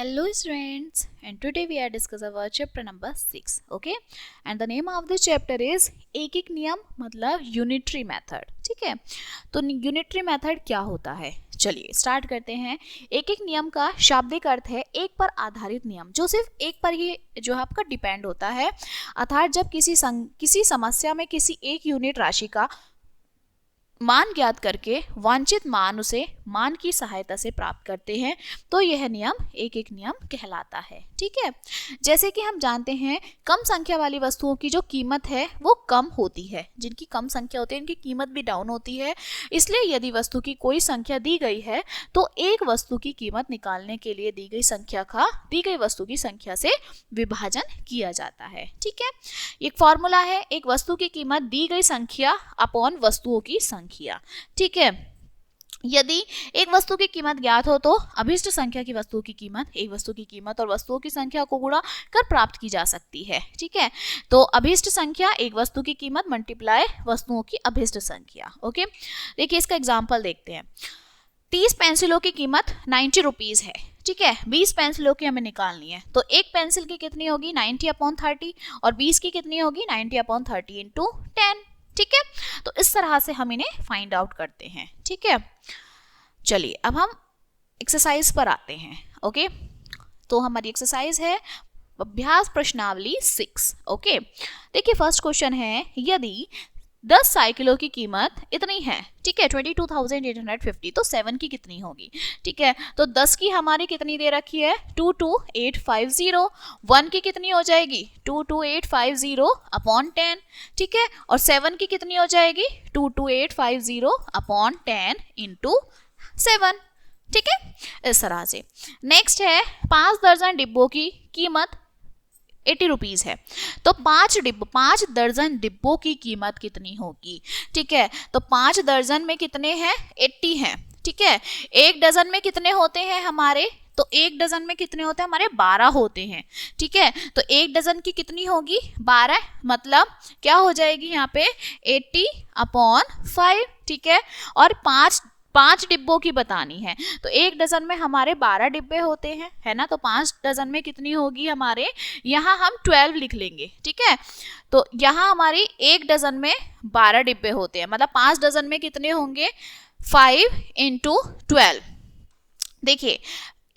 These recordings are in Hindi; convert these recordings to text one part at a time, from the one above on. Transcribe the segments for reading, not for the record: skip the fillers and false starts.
Hello students, and today we are discussing about chapter number 6. Okay, and the name of the chapter is एक एक नियम मतलब यूनिटरी मेथड. ठीक है, तो यूनिटरी मेथड क्या होता है, चलिए स्टार्ट करते हैं. एक एक नियम का शाब्दिक अर्थ है एक पर आधारित नियम जो सिर्फ एक पर ही जो है आपका डिपेंड होता है. अर्थात जब किसी समस्या में किसी एक यूनिट राशि का मान ज्ञात करके वांछित मान उसे मान की सहायता से प्राप्त करते हैं तो यह नियम एक एक नियम कहलाता है. ठीक है, जैसे कि हम जानते हैं कम संख्या वाली वस्तुओं की जो कीमत है वो कम होती है. जिनकी कम संख्या होती है उनकी कीमत भी डाउन होती है. इसलिए यदि वस्तु की कोई संख्या दी गई है तो एक वस्तु की कीमत निकालने के लिए दी गई संख्या का दी गई वस्तु की संख्या से विभाजन किया जाता है. ठीक है, एक फॉर्मूला है एक वस्तु की कीमत दी गई संख्या अपॉन वस्तुओं की संख्या. ठीक है, यदि एक वस्तु की कीमत ज्ञात हो तो अभिष्ट संख्या की वस्तुओं की कीमत एक वस्तु की कीमत और वस्तुओं की संख्या को गुणा कर प्राप्त की जा सकती है. ठीक है, तो अभिष्ट संख्या एक वस्तु की कीमत मल्टीप्लाई वस्तुओं की अभिष्ट संख्या. ओके, देखिए इसका एग्जांपल देखते हैं. 30 पेंसिलों की कीमत 90 रुपीज है. ठीक है, 20 पेंसिलों की हमें निकालनी है तो एक पेंसिल की कितनी होगी 90/30 और 20 की कितनी होगी 90/30 इंटू 10. ठीक है, तो इस तरह से हम इन्हें फाइंड आउट करते हैं. ठीक है, चलिए अब हम एक्सरसाइज पर आते हैं. ओके, तो हमारी एक्सरसाइज है अभ्यास प्रश्नावली 6. ओके, देखिए फर्स्ट क्वेश्चन है यदि 10 साइकिलों की कीमत इतनी है. ठीक है, 22,850 तो 7 की कितनी होगी. ठीक है, तो 10 की हमारी कितनी दे रखी है 22850. 1 की कितनी हो जाएगी 22850 अपॉन 10. ठीक है, और 7 की कितनी हो जाएगी 22850 अपॉन 10 इंटू 7. ठीक है, इस तरह से. नेक्स्ट है 5 दर्जन डिब्बों की कीमत 80 रुपीज है तो 5 दर्जन डिब्बों की कीमत कितनी होगी. ठीक है, तो 5 दर्जन में कितने हैं 80 हैं. ठीक है, एक डजन में कितने होते हैं हमारे तो एक डजन में कितने होते हैं हमारे 12 होते हैं. ठीक है, तो एक डजन की कितनी होगी 12 मतलब क्या हो जाएगी यहाँ पे 80/5. ठीक है, और 5 डिब्बों की बतानी है तो एक डजन में हमारे 12 डिब्बे होते हैं है ना, तो 5 डजन में कितनी होगी हमारे यहाँ हम 12 लिख लेंगे. ठीक है, तो यहाँ हमारी एक डजन में 12 डिब्बे होते हैं मतलब 5 डजन में कितने होंगे 5 इंटू 12. देखिए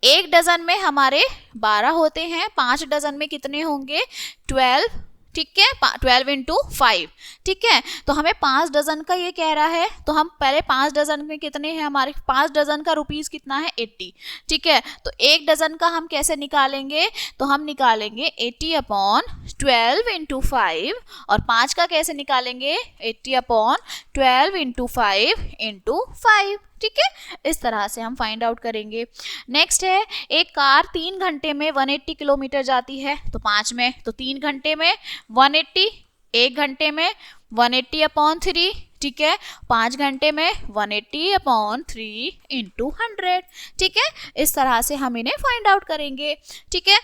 एक डजन में हमारे 12 होते हैं 5 डजन में कितने होंगे 12. ठीक है, 12 इंटू 5. ठीक है, तो हमें 5 डजन का ये कह रहा है तो हम पहले 5 डजन में कितने हैं हमारे 5 डजन का रुपीस कितना है 80. ठीक है, तो एक डजन का हम कैसे निकालेंगे तो हम निकालेंगे 80/12 इंटू 5 और 5 का कैसे निकालेंगे 80/12 इंटू 5 इंटू 5. ठीक है, इस तरह से हम फाइंड आउट करेंगे. नेक्स्ट है एक कार 3 घंटे में 180 किलोमीटर जाती है तो 5 में तो 3 घंटे में 180 1 घंटे में 180/3. ठीक है, 5 घंटे में 180/3 इंटू 100. ठीक है, इस तरह से हम इन्हें फाइंड आउट करेंगे. ठीक है,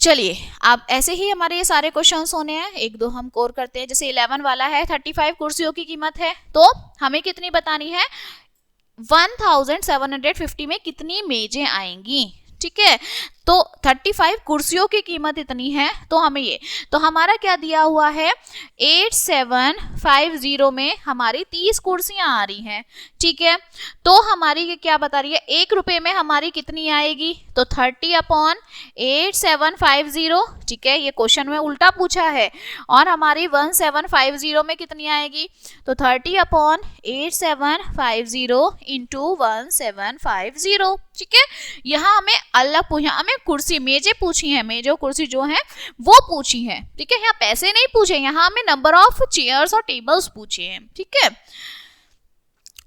चलिए अब ऐसे ही हमारे ये सारे क्वेश्चंस होने हैं. एक दो हम कोर करते हैं. जैसे 11 वाला है 35 कुर्सियों की कीमत है तो हमें कितनी बतानी है 1750 में कितनी मेजें आएंगी. ठीक है, तो 35 कुर्सियों की कीमत इतनी है तो हमें ये तो हमारा क्या दिया हुआ है 8750 में हमारी 30 कुर्सियां आ रही हैं. ठीक है, तो हमारी ये क्या बता रही है 1 रुपए में हमारी कितनी आएगी तो 30/8750. ठीक है, ये क्वेश्चन में उल्टा पूछा है और हमारी 1750 में कितनी आएगी तो 30/8750 इंटू 1750. ठीक है, यहाँ हमें अलग हमें कुर्सी मेजें पूछी हैं मेजो कुर्सी जो है वो पूछी है. ठीक है, यहाँ पैसे नहीं पूछे यहाँ हमें नंबर ऑफ चेयर्स और टेबल्स पूछे हैं. ठीक है,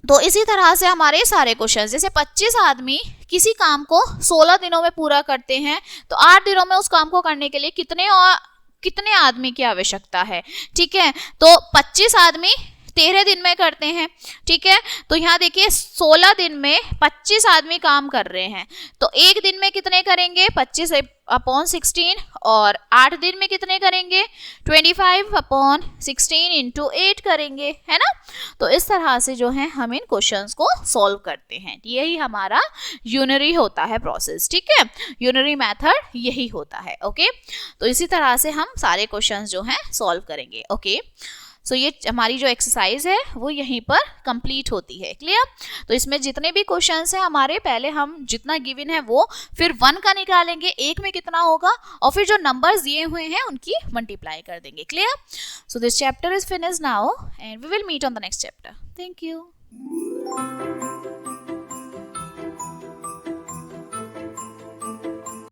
तो इसी तरह से हमारे सारे क्वेश्चन जैसे 25 आदमी किसी काम को 16 दिनों में पूरा करते हैं तो 8 दिनों में उस काम को करने के लिए कितने आदमी की आवश्यकता है. ठीक है, तो 25 आदमी 13 दिन में करते हैं, ठीक है। तो यहाँ देखिए 16 दिन में 25 आदमी काम कर रहे हैं, तो एक दिन में कितने करेंगे 25/16, और 8 दिन में कितने करेंगे 25/16 इंटू 8 करेंगे, है ना। तो इस तरह से जो है हम इन क्वेश्चंस को सॉल्व करते हैं, यही हमारा यूनरी होता है प्रोसेस, ठीक है। यूनरी मेथड यही होता है, ओके। तो इसी तरह से हम सारे क्वेश्चंस जो हैं सॉल्व करेंगे, ओके। सो ये हमारी जो एक्सरसाइज है वो यहीं पर कंप्लीट होती है, क्लियर। तो इसमें जितने भी क्वेश्चंस हैं हमारे, पहले हम जितना गिवन है वो फिर 1 का निकालेंगे, एक में कितना होगा, और फिर जो नंबर्स दिए हुए हैं उनकी मल्टीप्लाई कर देंगे, clear. So this chapter is finished now and we will meet on the next chapter. Thank you.